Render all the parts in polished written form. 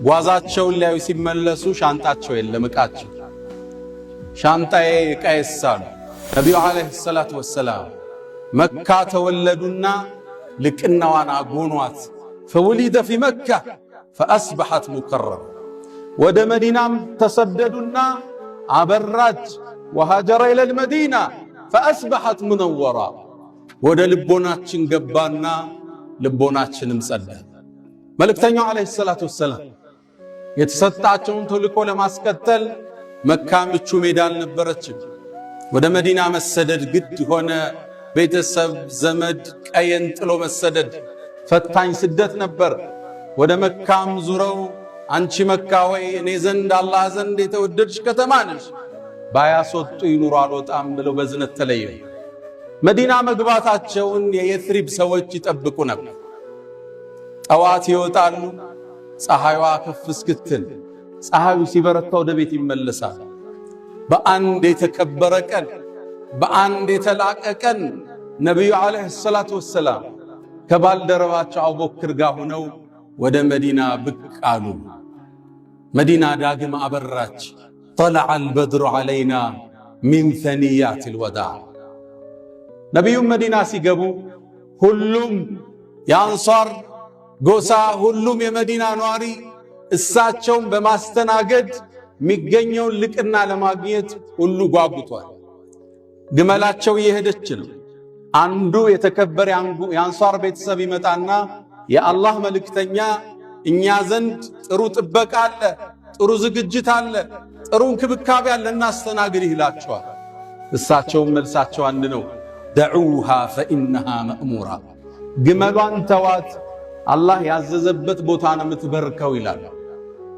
ጓዛቸውን ሊያዩ ሲመለሱ ሻንጣቸው የለም ዕቃቸው። ሻንጣዬ ዕቃዬሳሉ ነቢዩ ዓለይሂ ሰላቱ ወሰላም መካ ተወለዱና ልቅናዋን አጎኗት። ፈውሊደ ፊ መካ ፈአስበሐት ሙከረም። ወደ መዲናም ተሰደዱና አበራች። ወሃጀረ ኢለል መዲና ፈአስበሐት ሙነወራ። ወደ ልቦናችን ገባና ልቦናችንም ጸዳ። መልእክተኛው ዓለይሂ ሰላቱ ወሰላም የተሰጣቸውን ተልእኮ ለማስከተል መካ ምቹ ሜዳ አልነበረችም። ወደ መዲና መሰደድ ግድ ሆነ። ቤተሰብ ዘመድ ቀየን ጥሎ መሰደድ ፈታኝ ስደት ነበር። ወደ መካም ዙረው አንቺ መካ ወይ እኔ ዘንድ አላህ ዘንድ የተወደድሽ ከተማ ነሽ፣ ባያስወጡ ይኑሩ አልወጣም ብለው በዝነት ተለየው። መዲና መግባታቸውን የየትሪብ ሰዎች ይጠብቁ ነበር። ጠዋት ይወጣሉ፣ ፀሐይዋ ከፍ እስክትል። ፀሐዩ ሲበረታ ወደ ቤት ይመለሳል። በአንድ የተከበረ ቀን፣ በአንድ የተላቀ ቀን ነቢዩ ዓለይሂ ሰላቱ ወሰላም ከባልደረባቸው አቡበክር ጋር ሆነው ወደ መዲና ብቅ አሉ። መዲና ዳግም አበራች። ጠለዐ አልበድሩ ዓለይና ሚን ሰኒያት አልወዳዕ። ነቢዩም መዲና ሲገቡ ሁሉም የአንሷር ጎሳ፣ ሁሉም የመዲና ኗሪ እሳቸውን በማስተናገድ የሚገኘውን ልቅና ለማግኘት ሁሉ ጓጉቷል። ግመላቸው እየሄደች ነው። አንዱ የተከበረ የአንሷር ቤተሰብ ይመጣና የአላህ መልእክተኛ እኛ ዘንድ ጥሩ ጥበቃ አለ፣ ጥሩ ዝግጅት አለ፣ ጥሩ እንክብካቤ አለ፣ እናስተናግድ ይላቸዋል። እሳቸውም መልሳቸው አንድ ነው፣ ደዑሃ ፈኢነሃ መእሙራ። ግመሏን ተዋት፣ አላህ ያዘዘበት ቦታ ነው የምትበርከው ይላል።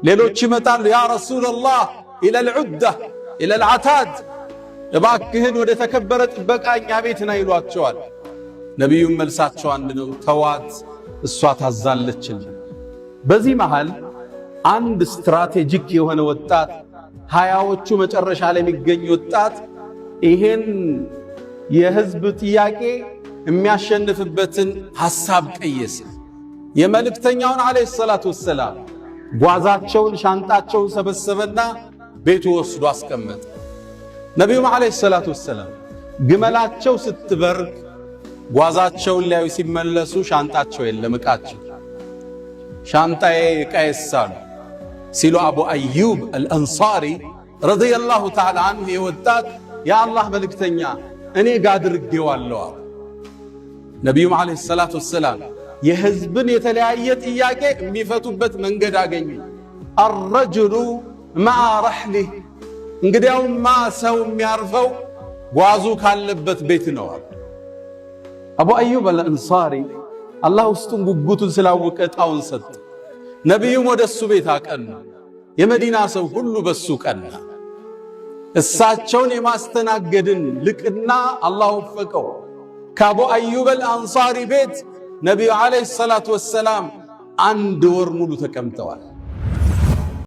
ሌሎች ይመጣሉ፣ ያ ረሱለላህ ኢለል ዑዳ ኢለል ዓታድ፣ እባክህን ወደ ተከበረ ጥበቃ እኛ ቤት ና ይሏቸዋል። ነቢዩም መልሳቸው አንድ ነው፣ ተዋት እሷ ታዛለችን። በዚህ መሃል አንድ ስትራቴጂክ የሆነ ወጣት፣ ሃያዎቹ መጨረሻ ላይ የሚገኝ ወጣት ይሄን የህዝብ ጥያቄ የሚያሸንፍበትን ሐሳብ ቀየሰ። የመልእክተኛውን ዓለይሂ ሰላቱ ወሰላም ጓዛቸውን ሻንጣቸውን ሰበሰበና ቤቱ ወስዶ አስቀመጠ። ነቢዩም ዓለይሂ ሰላቱ ወሰላም ግመላቸው ስትበርክ ጓዛቸውን ሊያዩ ሲመለሱ ሻንጣቸው የለም ዕቃቸው። ሻንጣዬ ዕቃዬሳሉ ሲሉ አቡ አዩብ አልአንሳሪ ረዲየላሁ ተዓላ አንሁ የወጣት የአላህ መልእክተኛ እኔ ጋር አድርጌዋለሁ። ነቢዩም ዓለይሂ ሰላቱ ወሰላም የህዝብን የተለያየ ጥያቄ የሚፈቱበት መንገድ አገኙ። አረጅሉ መዓ ረሕሊህ፣ እንግዲያውማ ሰው የሚያርፈው ጓዙ ካለበት ቤት ነው። አቡ አዩብ አልአንሳሪ አላህ ውስጡን ጉጉቱን ስላወቀ ዕጣውን ሰጠ። ነቢዩም ወደ እሱ ቤት አቀኑ። የመዲና ሰው ሁሉ በሱ ቀና። እሳቸውን የማስተናገድን ልቅና አላህ ወፈቀው። ከአቡ አዩብ አልአንሳሪ ቤት ነቢዩ ዓለይሂ ሰላቱ ወሰላም 1 ወር ሙሉ ተቀምጠዋል።